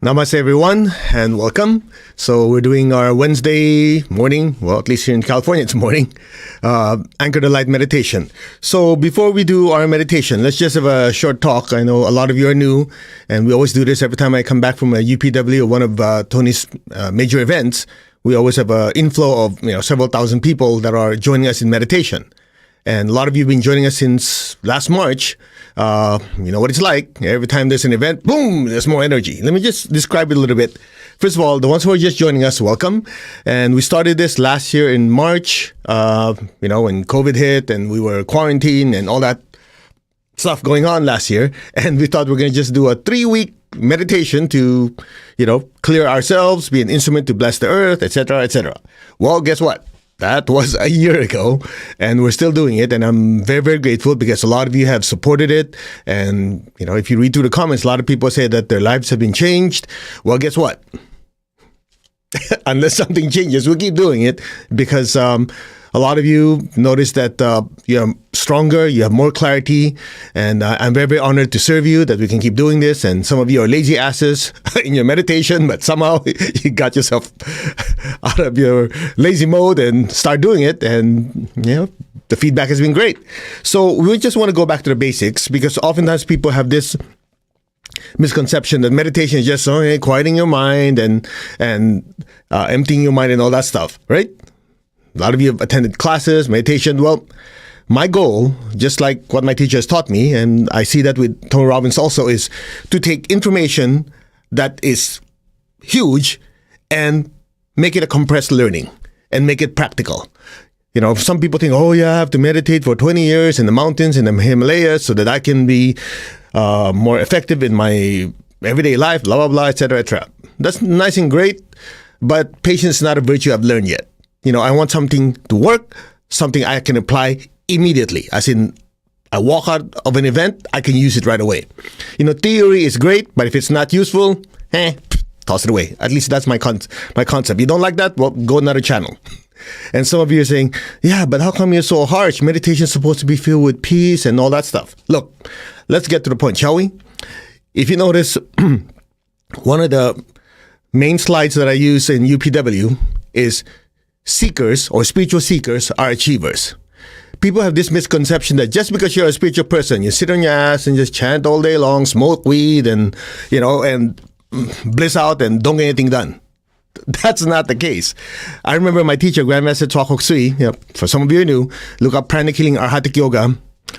Namaste, everyone, and welcome. So we're doing our Wednesday morning, well, at least here in California, it's morning, Anchor the Light meditation. So before we do our meditation, let's just have a short talk. I know a lot of you are new, and we always do this every time I come back from a UPW or one of Tony's major events. We always have an inflow of several thousand people that are joining us in meditation. And a lot of you have been joining us since last March. You know what it's like. Every time there's an event, boom, there's more energy. Let me just describe it a little bit. First of all, the ones who are just joining us, welcome. And we started this last year in March, when COVID hit and we were quarantined and all that stuff going on last year. And we thought we're going to just do a 3-week meditation to, clear ourselves, be an instrument to bless the earth, etc., etc. Well, guess what? That was a year ago, and we're still doing it, and I'm very, very grateful because a lot of you have supported it. And, if you read through the comments, a lot of people say that their lives have been changed. Well, guess what? Unless something changes, we'll keep doing it because a lot of you notice that you're stronger, you have more clarity, and I'm very, very honored to serve you, that we can keep doing this. And some of you are lazy asses in your meditation, but somehow you got yourself out of your lazy mode and start doing it. And, the feedback has been great. So we just want to go back to the basics because oftentimes people have this misconception that meditation is just quieting your mind and emptying your mind and all that stuff, right? A lot of you have attended classes, meditation. Well, my goal, just like what my teacher has taught me, and I see that with Tony Robbins also, is to take information that is huge and make it a compressed learning and make it practical. Some people think, I have to meditate for 20 years in the mountains, in the Himalayas, so that I can be more effective in my everyday life, blah, blah, blah, etc., etc. That's nice and great, but patience is not a virtue I've learned yet. I want something to work, something I can apply immediately. As in, I walk out of an event, I can use it right away. Theory is great, but if it's not useful, toss it away. At least that's my concept. You don't like that? Well, go another channel. And some of you are saying, yeah, but how come you're so harsh? Meditation is supposed to be filled with peace and all that stuff. Look, let's get to the point, shall we? If you notice, one of the main slides that I use in UPW is seekers or spiritual seekers are achievers. People have this misconception that just because you're a spiritual person, you sit on your ass and just chant all day long, smoke weed and bliss out and don't get anything done. That's not the case. I remember my teacher, Grandmaster Chakra, for some of you who knew, look up Pranic Healing Arhatic Yoga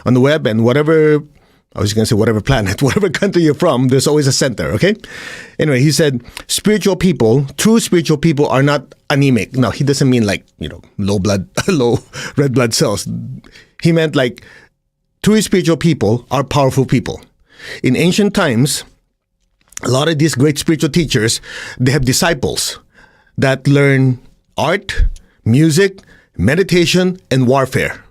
on the web, and whatever planet, whatever country you're from, there's always a center, okay? Anyway, he said, true spiritual people are not anemic. Now, he doesn't mean low red blood cells. He meant true spiritual people are powerful people. In ancient times, a lot of these great spiritual teachers, they have disciples that learn art, music, meditation, and warfare,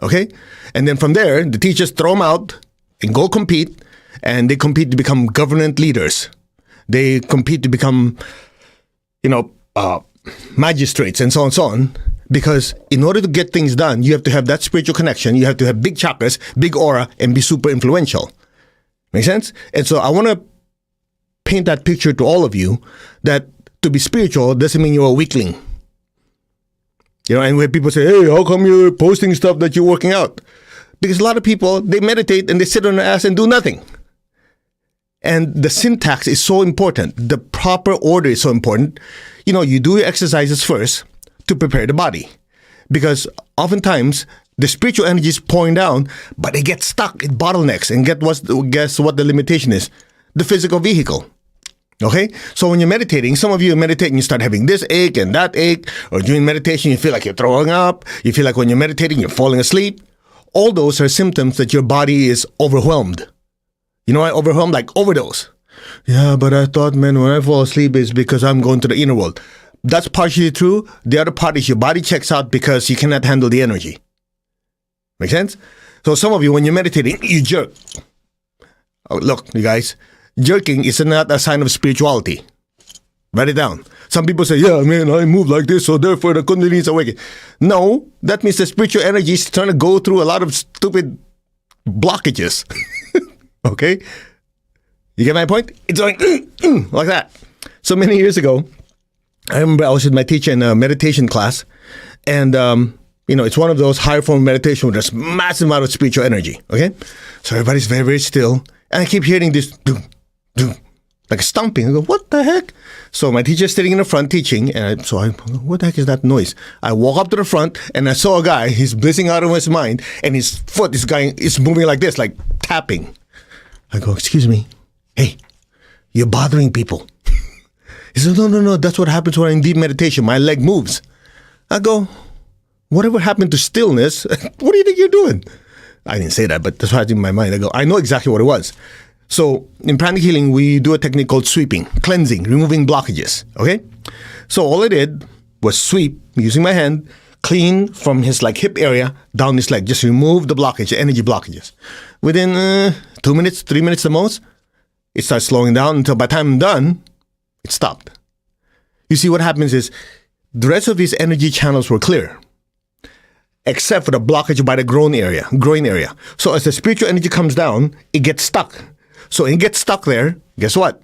okay? And then from there, the teachers throw them out and go compete, and they compete to become government leaders. They compete to become, magistrates and so on and so on. Because in order to get things done, you have to have that spiritual connection. You have to have big chakras, big aura, and be super influential. Make sense? And so I want to paint that picture to all of you that to be spiritual doesn't mean you're a weakling. And when people say, hey, how come you're posting stuff that you're working out? Because a lot of people, they meditate and they sit on their ass and do nothing. And the syntax is so important. The proper order is so important. You do your exercises first to prepare the body. Because oftentimes, the spiritual energy is pouring down, but it gets stuck, it bottlenecks. And guess what the limitation is? The physical vehicle. Okay? So when you're meditating, some of you meditate and you start having this ache and that ache. Or during meditation, you feel like you're throwing up. You feel like when you're meditating, you're falling asleep. All those are symptoms that your body is overwhelmed. You know why overwhelmed? Like overdose. Yeah, but I thought, man, when I fall asleep, it's because I'm going to the inner world. That's partially true. The other part is your body checks out because you cannot handle the energy. Make sense? So some of you, when you're meditating, you jerk. Oh, look, you guys, jerking is not a sign of spirituality. Write it down. Some people say, yeah, man, I move like this, so therefore the Kundalini is awakened. No, that means the spiritual energy is trying to go through a lot of stupid blockages. Okay? You get my point? It's going like that. So many years ago, I remember I was with my teacher in a meditation class, and it's one of those higher form meditation where there's massive amount of spiritual energy. Okay, so everybody's very, very still, and I keep hearing this doom, doom, like a stomping. I go, what the heck? So my teacher's sitting in the front teaching, and what the heck is that noise? I walk up to the front, and I saw a guy. He's blissing out of his mind, and his foot is moving like this, like tapping. I go, excuse me, hey, you're bothering people. He said, no, that's what happens when I'm in deep meditation. My leg moves. I go, whatever happened to stillness? What do you think you're doing? I didn't say that, but that's what's in my mind. I go, I know exactly what it was. So in pranic healing, we do a technique called sweeping, cleansing, removing blockages. Okay? So all I did was sweep using my hand, clean from his hip area down his leg. Just remove the blockage, the energy blockages. Within 2 minutes, 3 minutes the most, it starts slowing down until by the time I'm done, it stopped. You see, what happens is the rest of his energy channels were clear, except for the blockage by the groin area. So as the spiritual energy comes down, it gets stuck. So it gets stuck there. Guess what?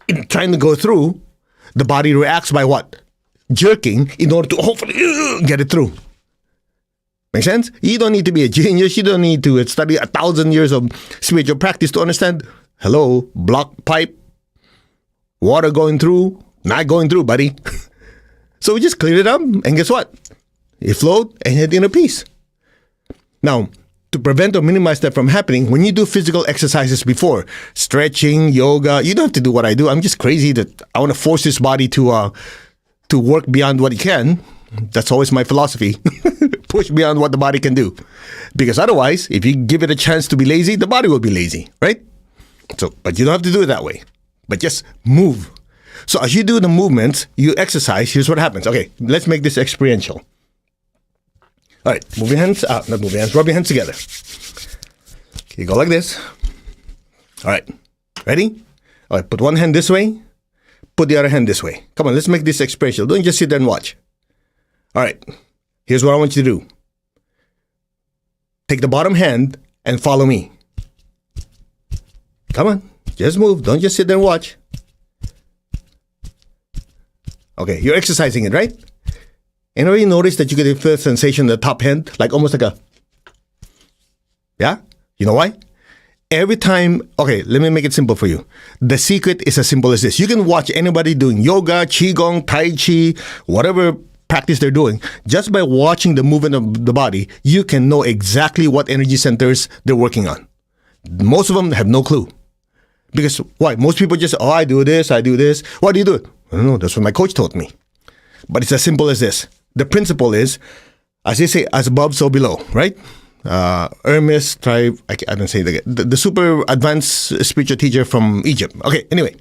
In trying to go through, the body reacts by what? Jerking in order to hopefully get it through. Make sense? You don't need to be a genius. You don't need to study 1,000 years of spiritual practice to understand. Hello, block pipe, water going through, not going through, buddy. So we just cleared it up, and guess what? It flowed and had inner peace. Now, to prevent or minimize that from happening, when you do physical exercises before, stretching, yoga, you don't have to do what I do. I'm just crazy that I want to force this body to work beyond what it can. That's always my philosophy. Push beyond what the body can do. Because otherwise, if you give it a chance to be lazy, the body will be lazy, right? So, but you don't have to do it that way. But just move. So as you do the movements, you exercise, here's what happens. Okay, let's make this experiential. All right, rub your hands together. Okay, go like this. All right, ready? All right, put one hand this way, put the other hand this way. Come on, let's make this experiential. Don't just sit there and watch. All right, here's what I want you to do. Take the bottom hand and follow me. Come on, just move. Don't just sit there and watch. Okay, you're exercising it, right? And already notice that you get a feel sensation in the top hand, like almost like a, yeah? You know why? Every time, okay, let me make it simple for you. The secret is as simple as this. You can watch anybody doing yoga, qigong, tai chi, whatever practice they're doing. Just by watching the movement of the body, you can know exactly what energy centers they're working on. Most of them have no clue. Because why? Most people just, I do this, I do this. Why do you do it? I don't know. That's what my coach taught me. But it's as simple as this. The principle is, as they say, as above, so below, right? Hermes, I don't say it again. The super advanced spiritual teacher from Egypt. Okay, anyway.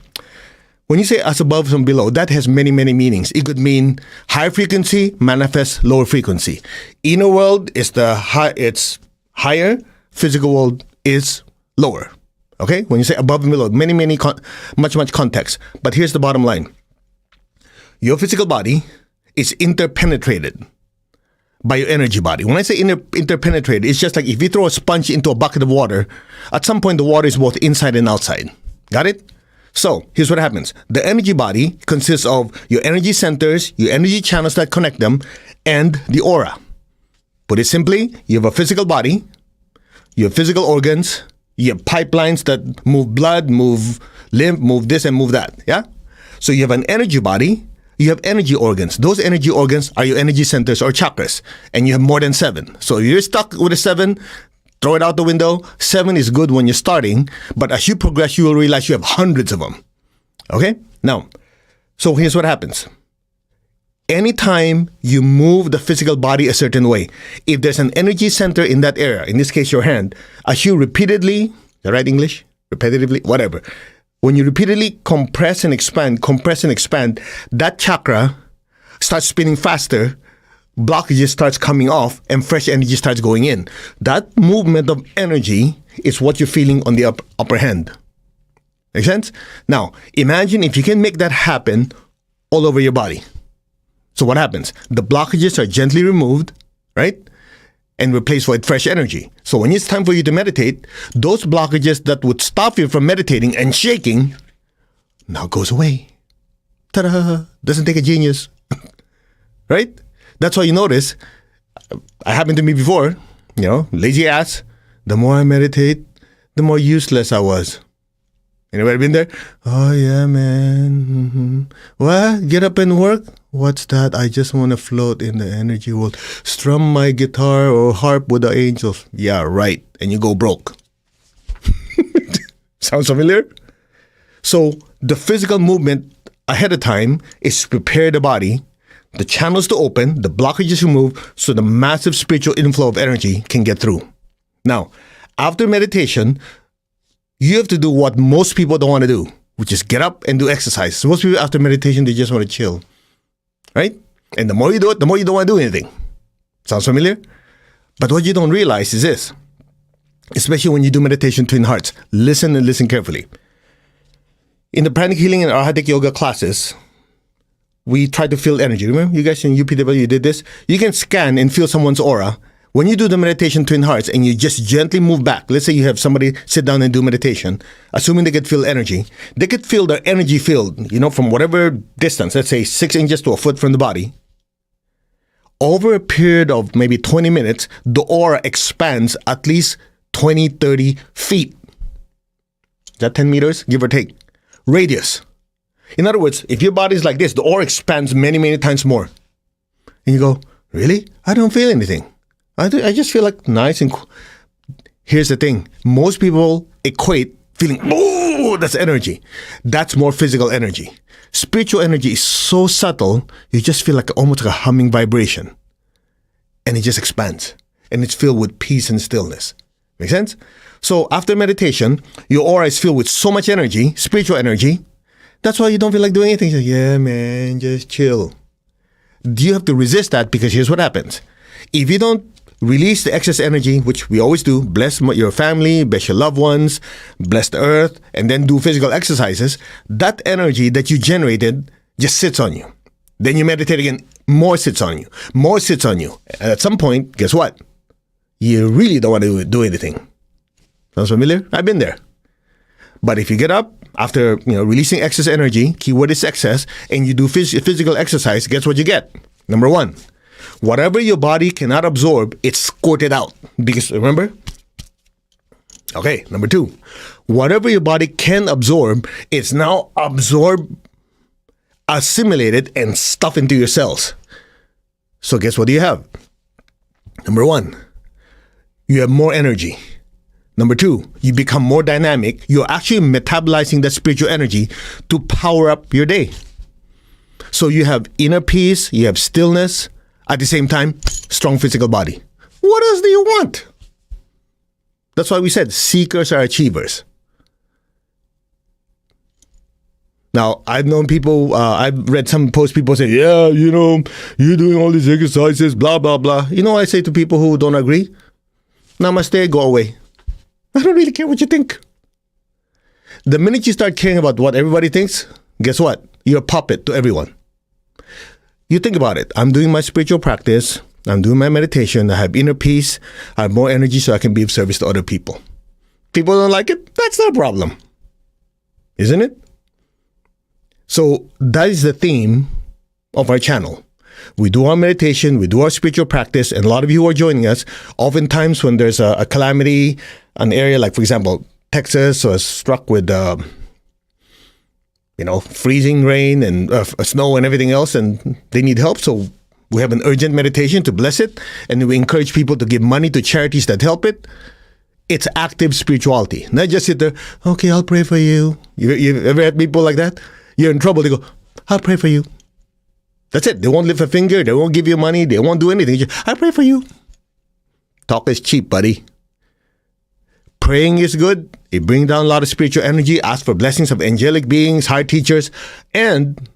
When you say as above, so below, that has many, many meanings. It could mean high frequency manifests lower frequency. Inner world is it's higher. Physical world is lower. Okay? When you say above and below, much context. But here's the bottom line. Your physical body is interpenetrated by your energy body. When I say interpenetrated, it's just like if you throw a sponge into a bucket of water, at some point the water is both inside and outside. Got it? So, here's what happens. The energy body consists of your energy centers, your energy channels that connect them, and the aura. Put it simply, you have a physical body, you have physical organs, you have pipelines that move blood, move lymph, move this and move that. Yeah? So you have an energy body, you have energy organs. Those energy organs are your energy centers or chakras. And you have more than 7. So if you're stuck with a 7, throw it out the window. 7 is good when you're starting. But as you progress, you will realize you have hundreds of them. Okay? Now, so here's what happens. Anytime you move the physical body a certain way, if there's an energy center in that area, in this case your hand, as you repeatedly, is that right English? Repetitively? Whatever. When you repeatedly compress and expand, that chakra starts spinning faster, blockages starts coming off, and fresh energy starts going in. That movement of energy is what you're feeling on the upper hand. Make sense? Now, imagine if you can make that happen all over your body. So what happens? The blockages are gently removed, right? and replaced with fresh energy. So when it's time for you to meditate, those blockages that would stop you from meditating and shaking now goes away. Ta-da! Doesn't take a genius. Right? That's why you notice, it happened to me before, lazy ass. The more I meditate, the more useless I was. Anybody been there? Oh, yeah, man. Mm-hmm. What? Get up and work? What's that? I just want to float in the energy world. Strum my guitar or harp with the angels. Yeah, right. And you go broke. Sounds familiar? So the physical movement ahead of time is to prepare the body, the channels to open, the blockages remove, so the massive spiritual inflow of energy can get through. Now, after meditation, you have to do what most people don't want to do, which is get up and do exercise. So most people after meditation, they just want to chill, right? And the more you do it, the more you don't want to do anything. Sounds familiar? But what you don't realize is this, especially when you do meditation twin hearts, listen and listen carefully. In the pranic healing and arhatic yoga classes, we try to feel energy. Remember, you guys in UPW, you did this? You can scan and feel someone's aura. When you do the meditation twin hearts and you just gently move back, let's say you have somebody sit down and do meditation, assuming they could feel energy, they could feel their energy field, from whatever distance, let's say 6 inches to a foot from the body. Over a period of maybe 20 minutes, the aura expands at least 20, 30 feet. Is that 10 meters, give or take? Radius. In other words, if your body is like this, the aura expands many, many times more. And you go, really? I don't feel anything. I just feel like nice and cool. Here's the thing. Most people equate feeling, oh, that's energy. That's more physical energy. Spiritual energy is so subtle, you just feel like almost like a humming vibration. And it just expands. And it's filled with peace and stillness. Make sense? So after meditation, your aura is filled with so much energy, spiritual energy. That's why you don't feel like doing anything. Yeah, man, just chill. You have to resist that because here's what happens. If you don't release the excess energy, which we always do, bless your family, bless your loved ones, bless the earth, and then do physical exercises, that energy that you generated just sits on you. Then you meditate again, more sits on you, more sits on you. And at some point, guess what? You really don't want to do anything. Sounds familiar? I've been there. But if you get up after releasing excess energy, keyword is excess, and you do physical exercise, guess what you get? Number one, whatever your body cannot absorb, it's squirted out. Because remember? Okay, number two, whatever your body can absorb, it's now absorbed, assimilated, and stuffed into your cells. So guess what do you have? Number one, you have more energy. Number two, you become more dynamic. You're actually metabolizing that spiritual energy to power up your day. So you have inner peace, you have stillness, at the same time, strong physical body. What else do you want? That's why we said seekers are achievers. Now, I've known people, I've read some posts, people say, yeah, you're doing all these exercises, blah, blah, blah. You know what I say to people who don't agree? Namaste, go away. I don't really care what you think. The minute you start caring about what everybody thinks, guess what? You're a puppet to everyone. You think about it. I'm doing my spiritual practice. I'm doing my meditation. I have inner peace. I have more energy so I can be of service to other people. People don't like it? That's their problem. Isn't it? So that is the theme of our channel. We do our meditation, we do our spiritual practice, and a lot of you who are joining us, oftentimes when there's a calamity, an area like, for example, Texas was struck with, freezing rain and snow and everything else, and they need help. So we have an urgent meditation to bless it, and we encourage people to give money to charities that help it. It's active spirituality. Not just sit there, okay, I'll pray for you. You ever had people like that? You're in trouble, they go, I'll pray for you. That's it. They won't lift a finger. They won't give you money. They won't do anything. I pray for you. Talk is cheap, buddy. Praying is good. It brings down a lot of spiritual energy. Ask for blessings of angelic beings, higher teachers, and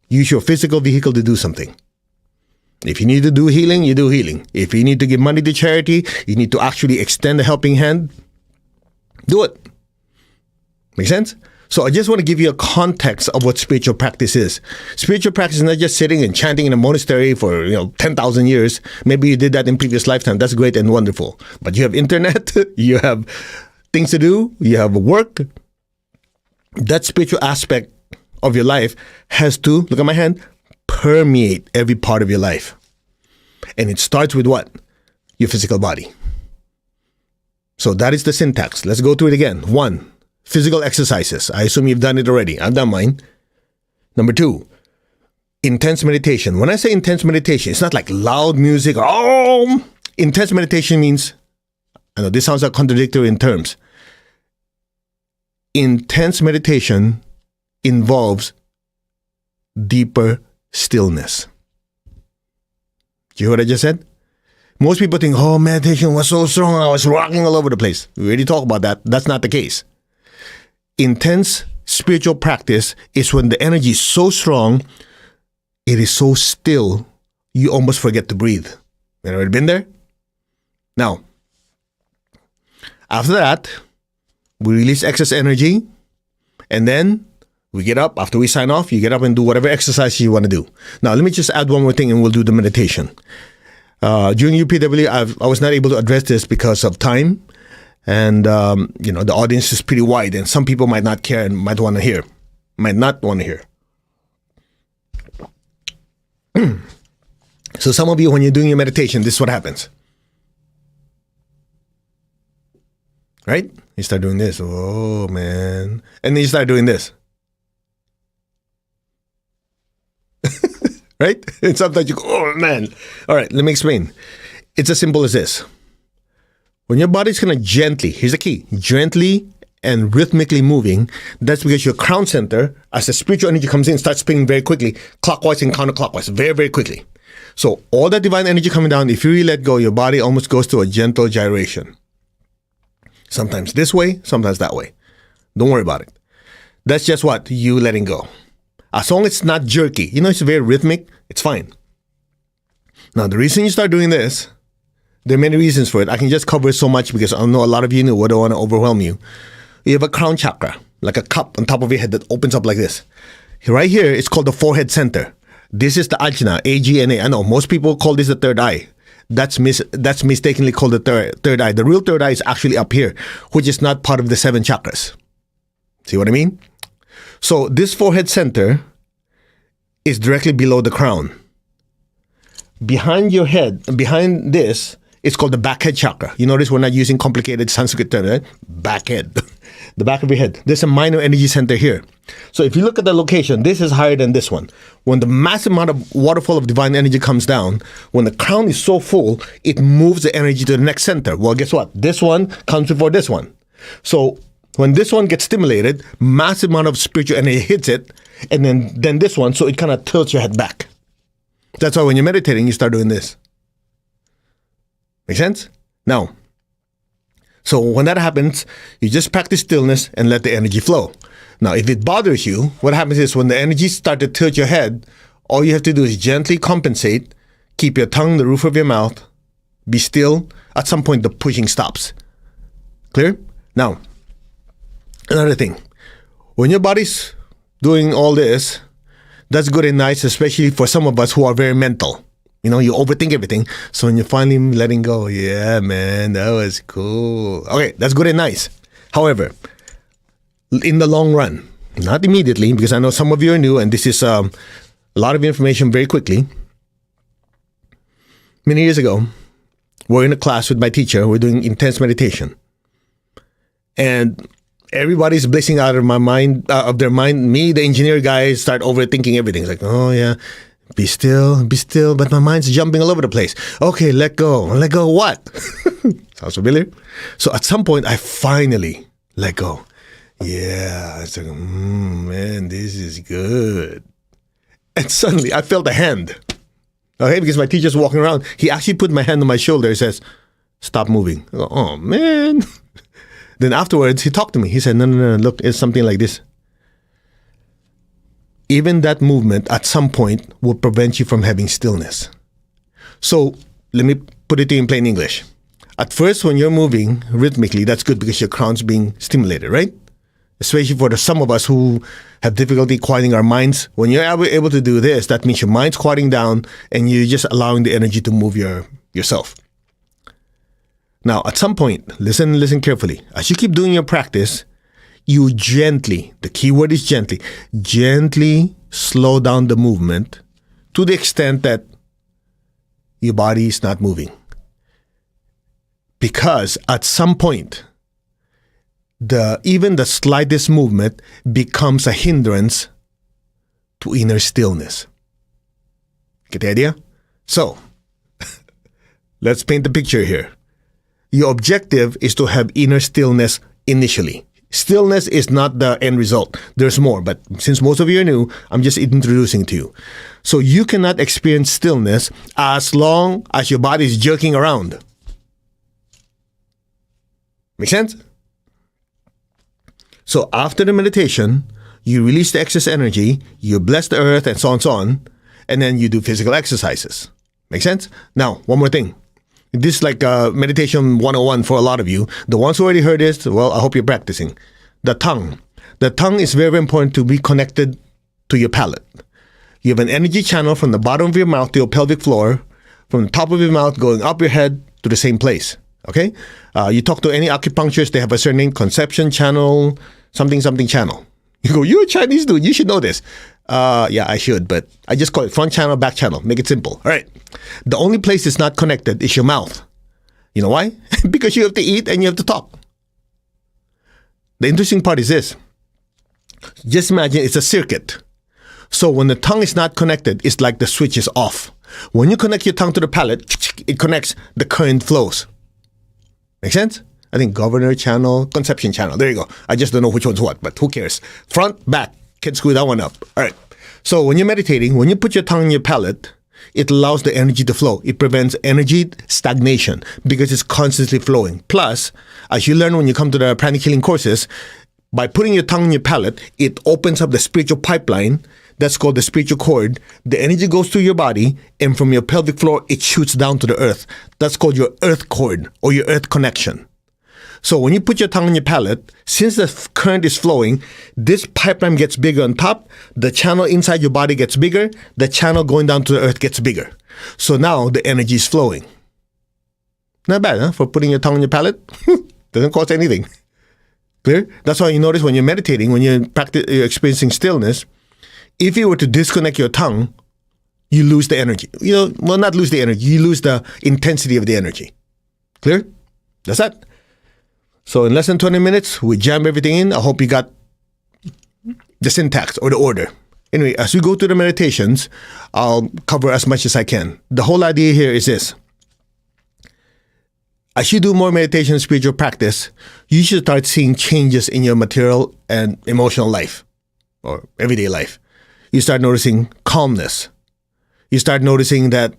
use your physical vehicle to do something. If you need to do healing, you do healing. If you need to give money to charity, you need to actually extend a helping hand, do it. Make sense? So I just want to give you a context of what spiritual practice is. Spiritual practice is not just sitting and chanting in a monastery for 10,000 years. Maybe you did that in previous lifetime. That's great and wonderful. But you have internet, you have things to do, you have work. That spiritual aspect of your life has to, look at my hand, permeate every part of your life. And it starts with what? Your physical body. So that is the syntax. Let's go through it again. 1, physical exercises. I assume you've done it already. I've done mine. Number 2, intense meditation. When I say intense meditation, it's not like loud music. Oh, intense meditation means, I know this sounds like contradictory in terms. Intense meditation involves deeper stillness. Do you hear what I just said? Most people think, oh, meditation was so strong, I was rocking all over the place. We already talked about that. That's not the case. Intense spiritual practice is when the energy is so strong, it is so still, you almost forget to breathe. You ever been there? Now, after that, we release excess energy, and then we get up. After we sign off, you get up and do whatever exercise you want to do. Now, let me just add one more thing, and we'll do the meditation. During UPW, I was not able to address this because of time, and the audience is pretty wide, and some people might not care and might not want to hear. So some of you, when you're doing your meditation, this is what happens. Right? You start doing this. Oh, man. And then you start doing this. Right? And sometimes you go, oh, man. All right, let me explain. It's as simple as this. When your body's kind of gently, here's the key, gently and rhythmically moving, that's because your crown center, as the spiritual energy comes in, starts spinning very quickly, clockwise and counterclockwise, very, very quickly. So all that divine energy coming down, if you really let go, your body almost goes to a gentle gyration. Sometimes this way, sometimes that way. Don't worry about it. That's just what? You letting go. As long as it's not jerky, it's very rhythmic, it's fine. Now, the reason you start doing this, there are many reasons for it. I can just cover so much because I know a lot of you know, I don't want to overwhelm you. You have a crown chakra, like a cup on top of your head that opens up like this. Right here, it's called the forehead center. This is the ajna, A-G-N-A. I know, most people call this the third eye. That's mistakenly called the third eye. The real third eye is actually up here, which is not part of the 7 chakras. See what I mean? So this forehead center is directly below the crown. Behind your head, behind this, it's called the backhead chakra. You notice we're not using complicated Sanskrit terms, right? Backhead. The back of your head. There's a minor energy center here. So if you look at the location, this is higher than this one. When the massive amount of waterfall of divine energy comes down, when the crown is so full, it moves the energy to the next center. Well, guess what? This one comes before this one. So when this one gets stimulated, massive amount of spiritual energy hits it, and then this one, so it kind of tilts your head back. That's why when you're meditating, you start doing this. Make sense? Now, so when that happens, you just practice stillness and let the energy flow. Now, if it bothers you, what happens is when the energy starts to tilt your head, all you have to do is gently compensate, keep your tongue the roof of your mouth, be still. At some point, the pushing stops. Clear? Now, another thing. When your body's doing all this, that's good and nice, especially for some of us who are very mental. You overthink everything. So when you're finally letting go, yeah, man, that was cool. Okay, that's good and nice. However, in the long run, not immediately, because I know some of you are new, and this is a lot of information very quickly. Many years ago, we're in a class with my teacher. We're doing intense meditation. And everybody's blissing out of their mind. Me, the engineer guy, start overthinking everything. It's like, oh, yeah. Be still, but my mind's jumping all over the place. Okay, let go. Let go what? Sounds familiar? So at some point, I finally let go. Yeah, it's like, man, this is good. And suddenly, I felt a hand. Okay, because my teacher's walking around. He actually put my hand on my shoulder. He says, stop moving. I go, oh, man. Then afterwards, he talked to me. He said, no, look, it's something like this. Even that movement at some point will prevent you from having stillness. So let me put it in plain English. At first, when you're moving rhythmically, that's good because your crown's being stimulated, right? especially for some of us who have difficulty quieting our minds. When you're able to do this, that means your mind's quieting down and you're just allowing the energy to move yourself. Now, at some point, listen carefully. As you keep doing your practice, you gently, the key word is gently slow down the movement to the extent that your body is not moving. Because at some point, even the slightest movement becomes a hindrance to inner stillness. Get the idea? So, let's paint the picture here. Your objective is to have inner stillness initially. Stillness is not the end result. There's more, but since most of you are new, I'm just introducing to you. So you cannot experience stillness as long as your body is jerking around. Make sense? So after the meditation, you release the excess energy, you bless the earth and so on, and then you do physical exercises. Make sense? Now, one more thing. This is like meditation 101 for a lot of you. The ones who already heard this, well, I hope you're practicing. The tongue. The tongue is very, very important to be connected to your palate. You have an energy channel from the bottom of your mouth to your pelvic floor, from the top of your mouth going up your head to the same place. Okay? You talk to any acupuncturist, they have a certain name, conception channel, something channel. You go, you're a Chinese dude, you should know this. Yeah, I should, but I just call it front channel, back channel. Make it simple. All right. The only place it's not connected is your mouth. You know why? Because you have to eat and you have to talk. The interesting part is this. Just imagine it's a circuit. So when the tongue is not connected, it's like the switch is off. When you connect your tongue to the palate, it connects, the current flows. Make sense? I think governor channel, conception channel. There you go. I just don't know which one's what, but who cares? Front, back. Can screw that one up. All right. So when you're meditating, when you put your tongue in your palate, it allows the energy to flow. It prevents energy stagnation because it's constantly flowing. Plus, as you learn when you come to the pranic healing courses, by putting your tongue in your palate, it opens up the spiritual pipeline. That's called the spiritual cord. The energy goes through your body, and from your pelvic floor, it shoots down to the earth. That's called your earth cord or your earth connection. So when you put your tongue on your palate, since the current is flowing, this pipeline gets bigger on top, the channel inside your body gets bigger, the channel going down to the earth gets bigger. So now the energy is flowing. Not bad, huh? For putting your tongue on your palate? Doesn't cost anything. Clear? That's why you notice when you're meditating, when you're experiencing stillness, if you were to disconnect your tongue, you lose the energy. Well, not lose the energy, you lose the intensity of the energy. Clear? That's that. So in less than 20 minutes, we jam everything in. I hope you got the syntax or the order. Anyway, as we go through the meditations, I'll cover as much as I can. The whole idea here is this. As you do more meditation and spiritual practice, you should start seeing changes in your material and emotional life or everyday life. You start noticing calmness. You start noticing that,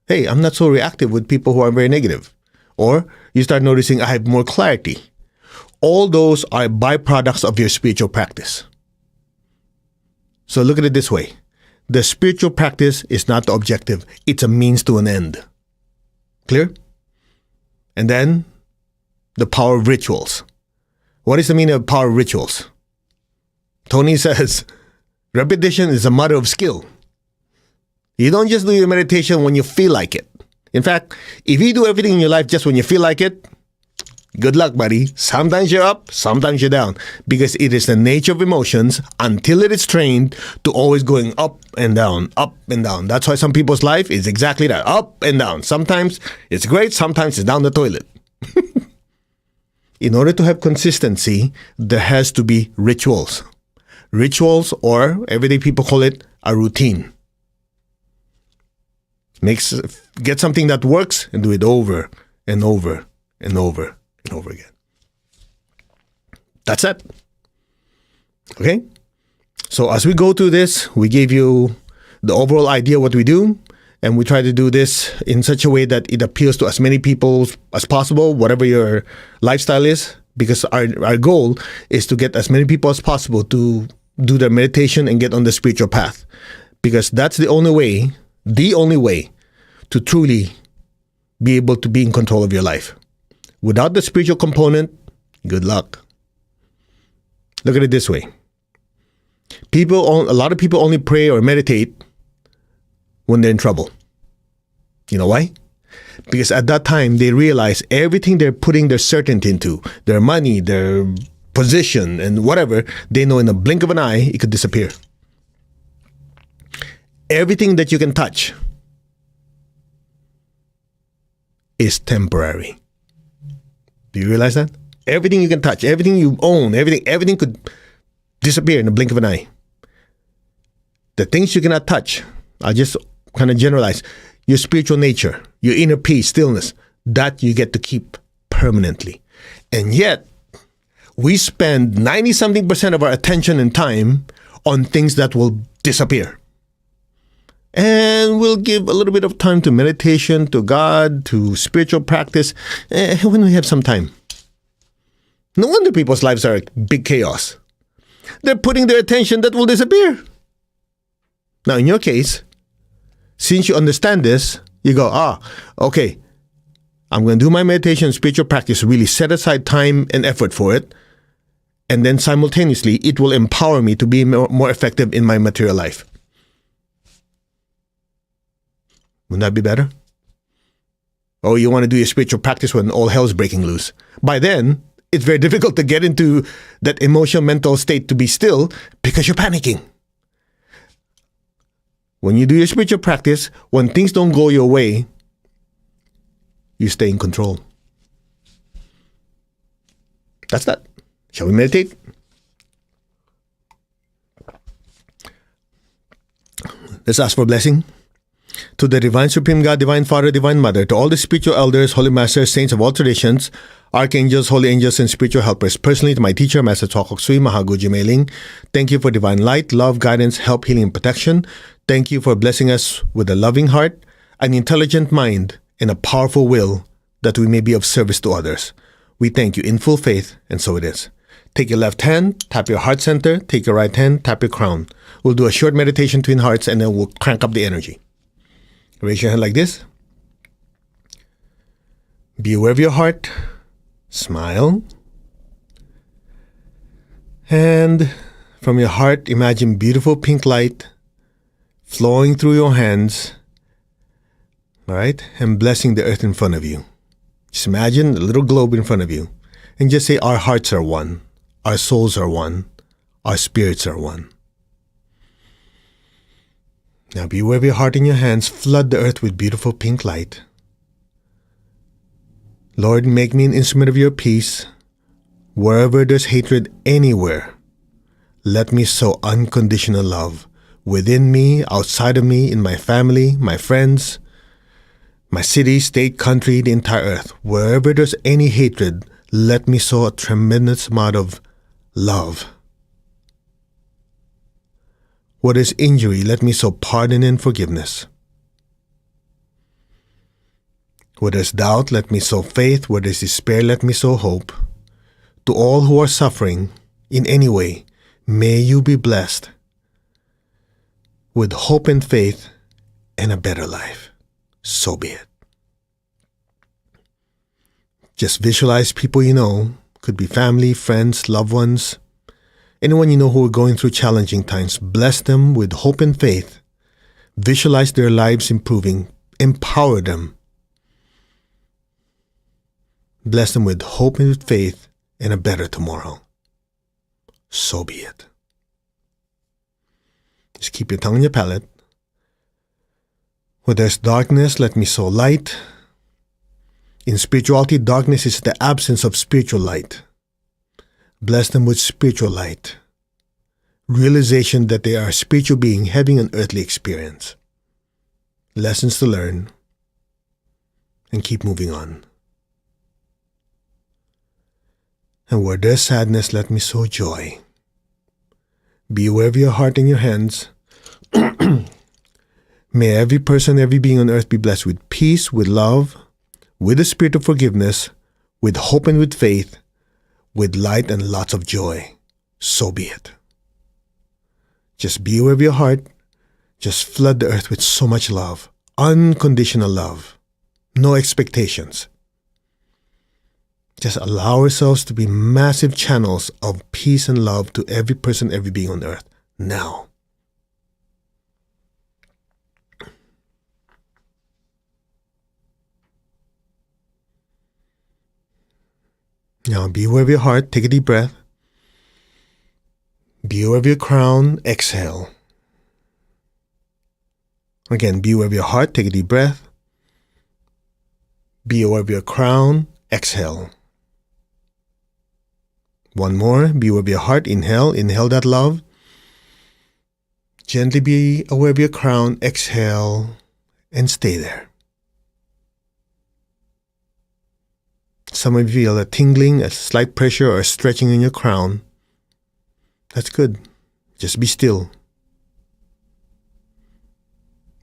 hey, I'm not so reactive with people who are very negative. Or you start noticing I have more clarity. All those are byproducts of your spiritual practice. So look at it this way. The spiritual practice is not the objective. It's a means to an end. Clear? And then the power of rituals. What is the meaning of power of rituals? Tony says, repetition is a matter of skill. You don't just do your meditation when you feel like it. In fact, if you do everything in your life just when you feel like it, good luck, buddy. Sometimes you're up, sometimes you're down. Because it is the nature of emotions until it is trained to always going up and down, up and down. That's why some people's life is exactly that, up and down. Sometimes it's great, sometimes it's down the toilet. In order to have consistency, there has to be rituals. Rituals, or everyday people call it a routine. Get something that works and do it over and over and over and over again. That's it. Okay? So as we go through this, we gave you the overall idea of what we do, and we try to do this in such a way that it appeals to as many people as possible, whatever your lifestyle is, because our goal is to get as many people as possible to do their meditation and get on the spiritual path. Because that's the only way to truly be able to be in control of your life. Without the spiritual component, good luck. Look at it this way. A lot of people only pray or meditate when they're in trouble. You know why? Because at that time, they realize everything they're putting their certainty into, their money, their position, and whatever, they know in a blink of an eye, it could disappear. Everything that you can touch is temporary. Do you realize that? Everything you can touch, everything you own, everything could disappear in the blink of an eye. The things you cannot touch, I'll just kind of generalize, your spiritual nature, your inner peace, stillness, that you get to keep permanently. And yet, we spend 90-something% of our attention and time on things that will disappear. And we'll give a little bit of time to meditation, to God, to spiritual practice, when we have some time. No wonder people's lives are big chaos. They're putting their attention that will disappear. Now, in your case, since you understand this, you go, okay, I'm going to do my meditation and spiritual practice, really set aside time and effort for it, and then simultaneously, it will empower me to be more effective in my material life. Wouldn't that be better? Or you want to do your spiritual practice when all hell's breaking loose. By then, it's very difficult to get into that emotional, mental state to be still because you're panicking. When you do your spiritual practice, when things don't go your way, you stay in control. That's that. Shall we meditate? Let's ask for blessing. To the Divine Supreme God, Divine Father, Divine Mother, to all the spiritual elders, holy masters, saints of all traditions, archangels, holy angels, and spiritual helpers. Personally, to my teacher, Master Chokok Sui Mahaguji Meiling, thank you for divine light, love, guidance, help, healing, and protection. Thank you for blessing us with a loving heart, an intelligent mind, and a powerful will that we may be of service to others. We thank you in full faith, and so it is. Take your left hand, tap your heart center, take your right hand, tap your crown. We'll do a short meditation between hearts, and then we'll crank up the energy. Raise your hand like this. Be aware of your heart. Smile. And from your heart, imagine beautiful pink light flowing through your hands. All right? And blessing the earth in front of you. Just imagine a little globe in front of you. And just say, our hearts are one. Our souls are one. Our spirits are one. Now be aware of your heart in your hands. Flood the earth with beautiful pink light. Lord, make me an instrument of your peace. Wherever there's hatred anywhere, let me sow unconditional love within me, outside of me, in my family, my friends, my city, state, country, the entire earth. Wherever there's any hatred, let me sow a tremendous amount of love. Where there's injury, let me sow pardon and forgiveness. Where there's doubt, let me sow faith. Where there's despair, let me sow hope. To all who are suffering in any way, may you be blessed with hope and faith and a better life. So be it. Just visualize people you know, could be family, friends, loved ones, anyone you know who are going through challenging times. Bless them with hope and faith. Visualize their lives improving. Empower them. Bless them with hope and with faith and a better tomorrow. So be it. Just keep your tongue on your palate. Where there's darkness, let me sow light. In spirituality, darkness is the absence of spiritual light. Bless them with spiritual light. Realization that they are a spiritual being having an earthly experience. Lessons to learn. And keep moving on. And where there's sadness, let me sow joy. Be aware of your heart and your hands. May every person, every being on earth be blessed with peace, with love, with the spirit of forgiveness, with hope and with faith, with light and lots of joy. So be it. Just be aware of your heart. Just flood the earth with so much love. Unconditional love. No expectations. Just allow ourselves to be massive channels of peace and love to every person, every being on earth. Now. Now be aware of your heart. Take a deep breath. Be aware of your crown. Exhale. Again, be aware of your heart. Take a deep breath. Be aware of your crown. Exhale. One more. Be aware of your heart. Inhale. Inhale that love. Gently be aware of your crown. Exhale. And stay there. Some of you feel a tingling, a slight pressure, or a stretching in your crown. That's good. Just be still.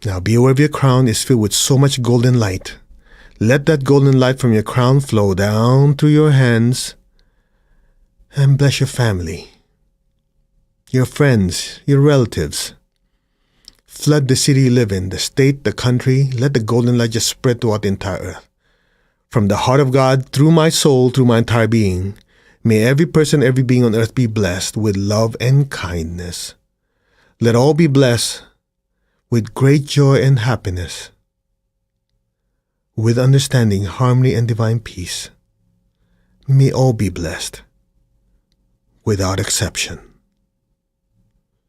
Now be aware of your crown is filled with so much golden light. Let that golden light from your crown flow down through your hands and bless your family, your friends, your relatives. Flood the city you live in, the state, the country. Let the golden light just spread throughout the entire earth. From the heart of God, through my soul, through my entire being, may every person, every being on earth be blessed with love and kindness. Let all be blessed with great joy and happiness, with understanding, harmony, and divine peace. May all be blessed, without exception.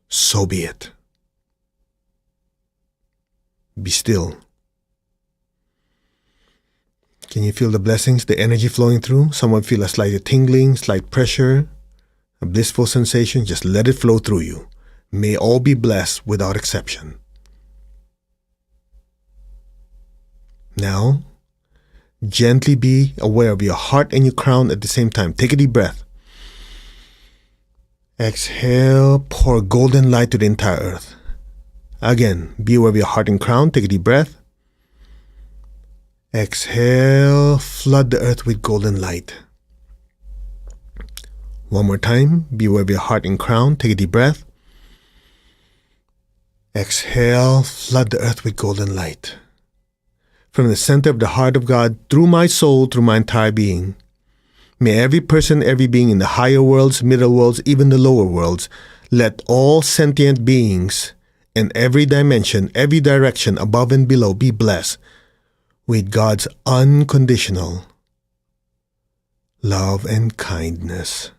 So be it. Be still. Can you feel the blessings, the energy flowing through? Someone feel a slight tingling, slight pressure, a blissful sensation. Just let it flow through you. May all be blessed without exception. Now, gently be aware of your heart and your crown at the same time. Take a deep breath. Exhale, pour golden light to the entire earth. Again, be aware of your heart and crown. Take a deep breath. Exhale, flood the earth with golden light. One more time, be aware of your heart and crown. Take a deep breath. Exhale, flood the earth with golden light. From the center of the heart of God, through my soul, through my entire being, may every person, every being in the higher worlds, middle worlds, even the lower worlds, let all sentient beings in every dimension, every direction, above and below, be blessed with God's unconditional love and kindness.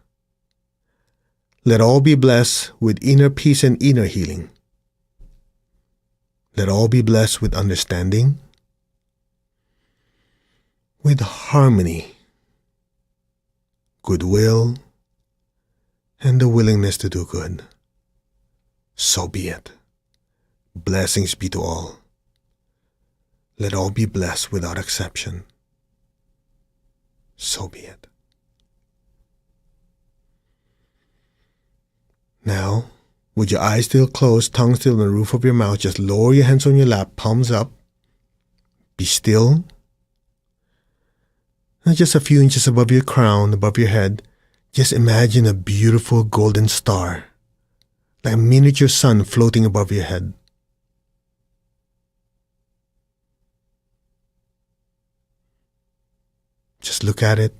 Let all be blessed with inner peace and inner healing. Let all be blessed with understanding, with harmony, goodwill, and the willingness to do good. So be it. Blessings be to all. Let all be blessed without exception. So be it. Now, with your eyes still closed, tongue still on the roof of your mouth, just lower your hands on your lap, palms up. Be still. And just a few inches above your crown, above your head, just imagine a beautiful golden star, like a miniature sun floating above your head. Just look at it.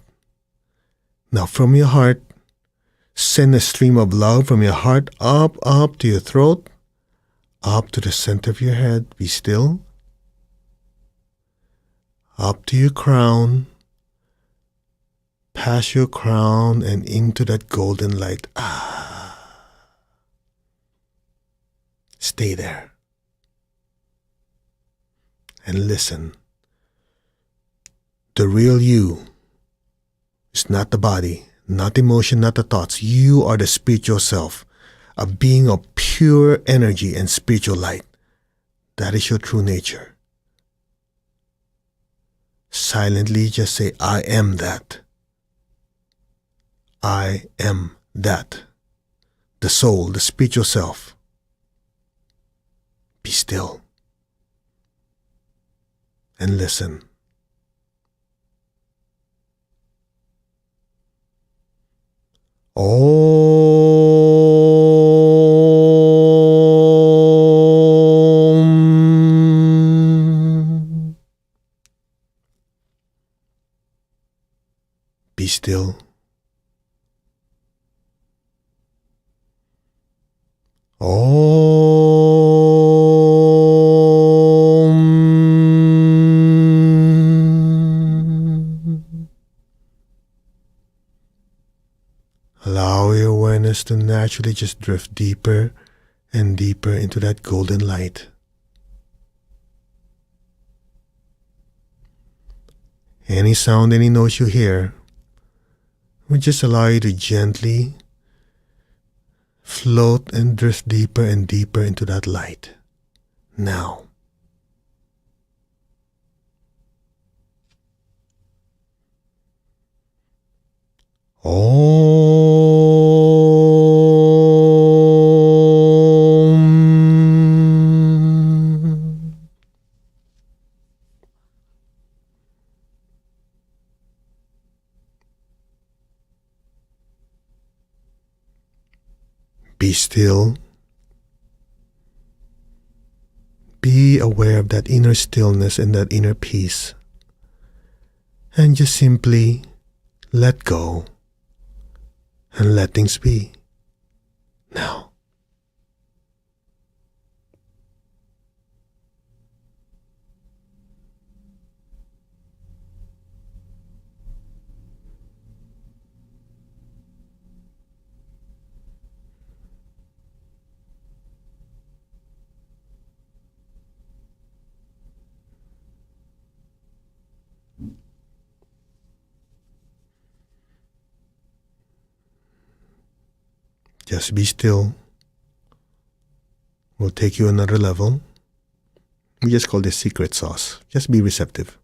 Now from your heart, send a stream of love from your heart up to your throat, up to the center of your head. Be still. Up to your crown, past your crown and into that golden light. Stay there. And listen. The real you is not the body, not the emotion, not the thoughts. You are the spiritual self, a being of pure energy and spiritual light. That is your true nature. Silently just say, I am that. I am that. The soul, the spiritual self. Be still. And listen. Om. Be still. Allow your awareness to naturally just drift deeper and deeper into that golden light. Any sound, any noise you hear, will just allow you to gently float and drift deeper and deeper into that light. Now. Be still. Be aware of that inner stillness and that inner peace. And just simply let go and let things be. Now. Just be still. We'll take you another level. We just call this secret sauce. Just be receptive.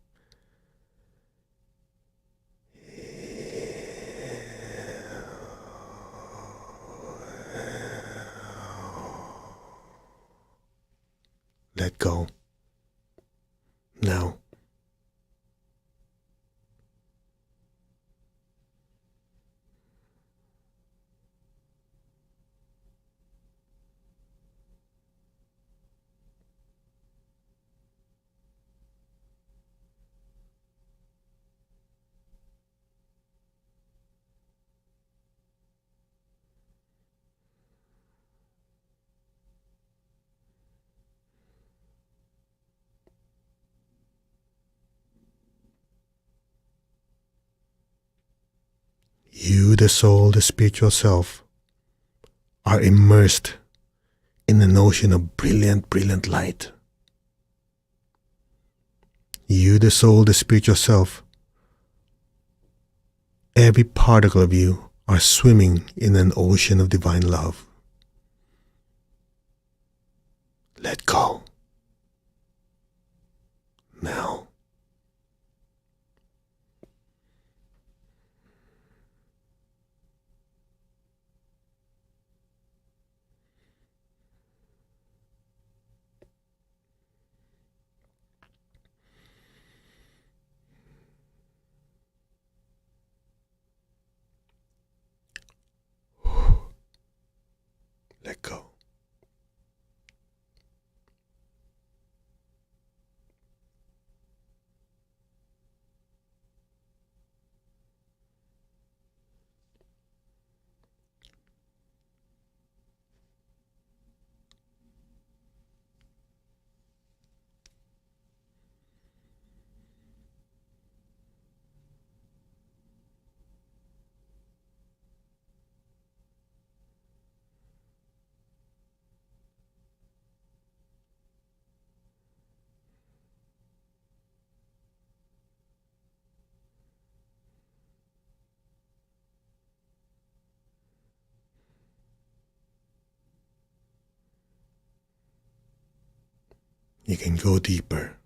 Let go. Now. You, the soul, the spiritual self, are immersed in an ocean of brilliant, brilliant light. You, the soul, the spiritual self, every particle of you are swimming in an ocean of divine love. Let go. Now. Let go. You can go deeper.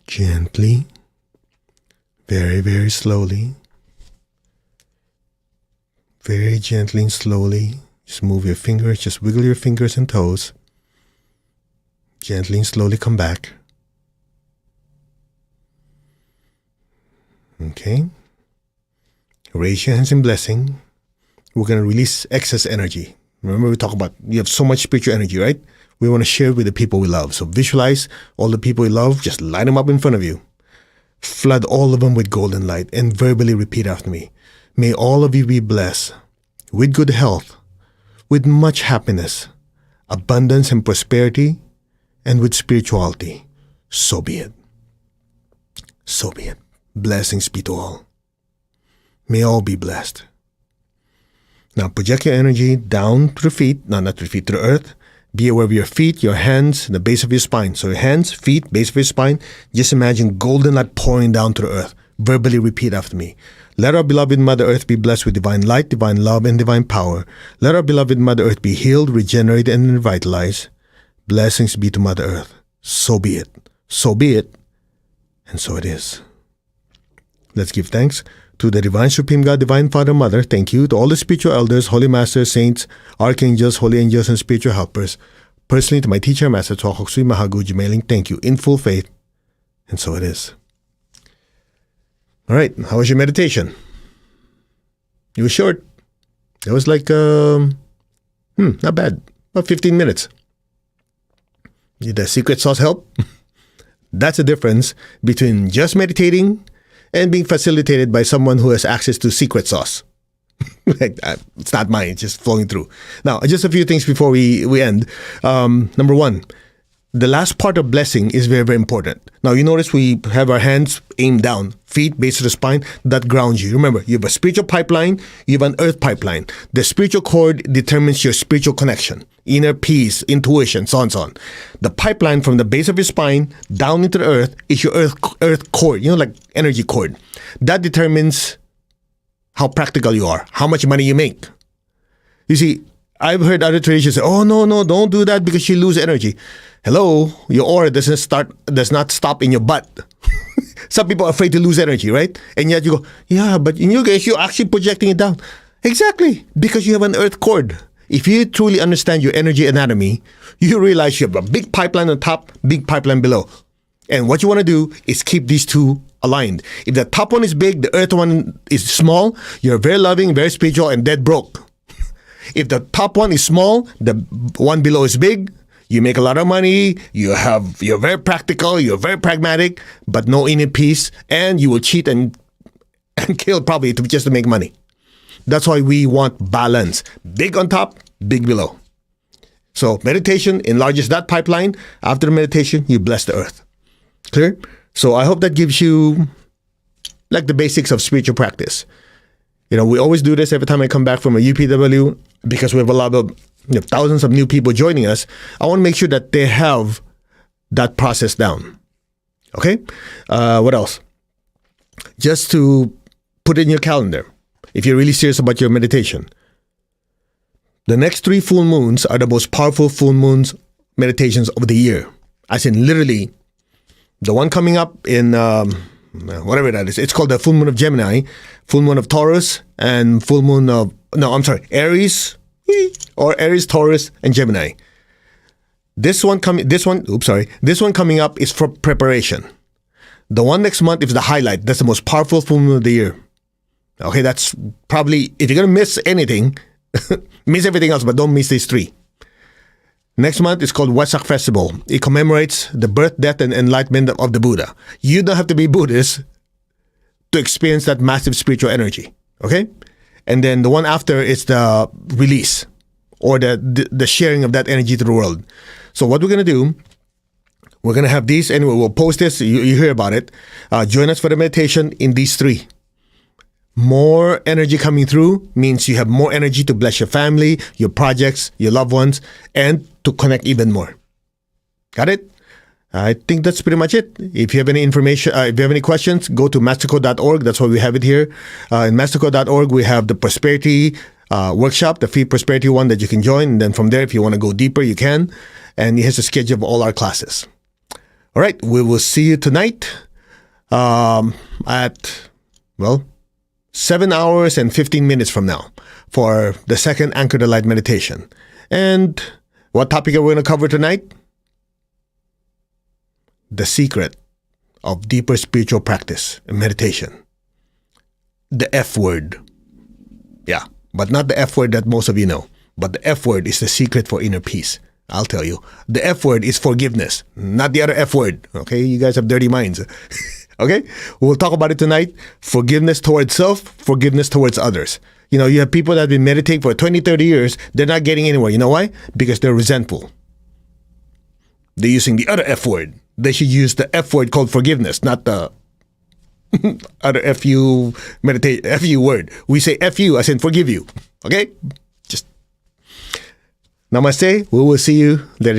Gently, very, very slowly, Very gently and slowly, just move your fingers, just wiggle your fingers and toes. Gently and slowly come back. Okay. Raise your hands in blessing. We're going to release excess energy. Remember, we talk about you have so much spiritual energy, right? We want to share it with the people we love. So visualize all the people you love, just line them up in front of you. Flood all of them with golden light and verbally repeat after me. May all of you be blessed with good health, with much happiness, abundance and prosperity, and with spirituality. So be it. So be it. Blessings be to all. May all be blessed. Now project your energy down to the feet, not to the feet, to the earth. Be aware of your feet, your hands, the base of your spine. So your hands, feet, base of your spine. Just imagine golden light pouring down to the earth. Verbally repeat after me. Let our beloved Mother Earth be blessed with divine light, divine love, and divine power. Let our beloved Mother Earth be healed, regenerated, and revitalized. Blessings be to Mother Earth. So be it. So be it. And so it is. Let's give thanks to the Divine Supreme God, Divine Father, Mother. Thank you to all the spiritual elders, holy masters, saints, archangels, holy angels, and spiritual helpers. Personally, to my teacher, Master Tuakok Sui Mahagu Jumailing, thank you in full faith. And so it is. All right, how was your meditation? It was short. It was like, not bad. About 15 minutes. Did the secret sauce help? That's the difference between just meditating and being facilitated by someone who has access to secret sauce. It's not mine, it's just flowing through. Now, just a few things before we end. Number one, the last part of blessing is very, very important. Now, you notice we have our hands aimed down, feet, base of the spine, that grounds you. Remember, you have a spiritual pipeline, you have an earth pipeline. The spiritual cord determines your spiritual connection, inner peace, intuition, so on and so on. The pipeline from the base of your spine down into the earth is your earth cord, like energy cord. That determines how practical you are, how much money you make. You see, I've heard other traditions say, oh, no, don't do that because you lose energy. Hello, your aura does not stop in your butt. Some people are afraid to lose energy, right? And yet you go, yeah, but in your case, you're actually projecting it down. Exactly, because you have an earth cord. If you truly understand your energy anatomy, you realize you have a big pipeline on top, big pipeline below. And what you want to do is keep these two aligned. If the top one is big, the earth one is small, you're very loving, very spiritual, and dead broke. If the top one is small, the one below is big, you make a lot of money, you're very practical, you're very pragmatic, but no inner peace, and you will cheat and kill probably just to make money. That's why we want balance. Big on top, big below. So meditation enlarges that pipeline. After the meditation, you bless the earth. Clear? So I hope that gives you like the basics of spiritual practice. We always do this every time I come back from a UPW because we have a lot of thousands of new people joining us. I want to make sure that they have that process down. Okay? What else? Just to put it in your calendar, if you're really serious about your meditation. The next 3 full moons are the most powerful full moons meditations of the year. As in literally, the one coming up in whatever that is. It's called the full moon of Gemini, full moon of Taurus, and full moon of, Aries, or Aries, Taurus, and Gemini. This one coming up is for preparation. The one next month is the highlight. That's the most powerful full moon of the year. Okay, that's probably, if you're going to miss anything, miss everything else, but don't miss these 3. Next month is called Wesak Festival. It commemorates the birth, death, and enlightenment of the Buddha. You don't have to be Buddhist to experience that massive spiritual energy. Okay? And then the one after is the release or the sharing of that energy to the world. So what we're going to do, we're going to have these, anyway, we'll post this, you hear about it. Join us for the meditation in these 3. More energy coming through means you have more energy to bless your family, your projects, your loved ones, and to connect even more. Got it? I think that's pretty much it. If you have any information, if you have any questions, go to mastercode.org. That's why we have it here. In mastercode.org, we have the prosperity workshop, the free prosperity one that you can join. And then from there, if you want to go deeper, you can. And here's a schedule of all our classes. All right. We will see you tonight at 7 hours and 15 minutes from now for the second Anchor the Light meditation. And what topic are we going to cover tonight? The secret of deeper spiritual practice and meditation. The F word. Yeah, but not the F word that most of you know. But the F word is the secret for inner peace. I'll tell you. The F word is forgiveness, not the other F word. Okay, you guys have dirty minds. Okay, we'll talk about it tonight. Forgiveness towards self, forgiveness towards others. You know, you have people that have been meditating for 20, 30 years. They're not getting anywhere. You know why? Because they're resentful. They're using the other F word. They should use the F word called forgiveness, not the other FU meditate FU word. We say FU as in forgive you. Okay? Just namaste. We will see you later.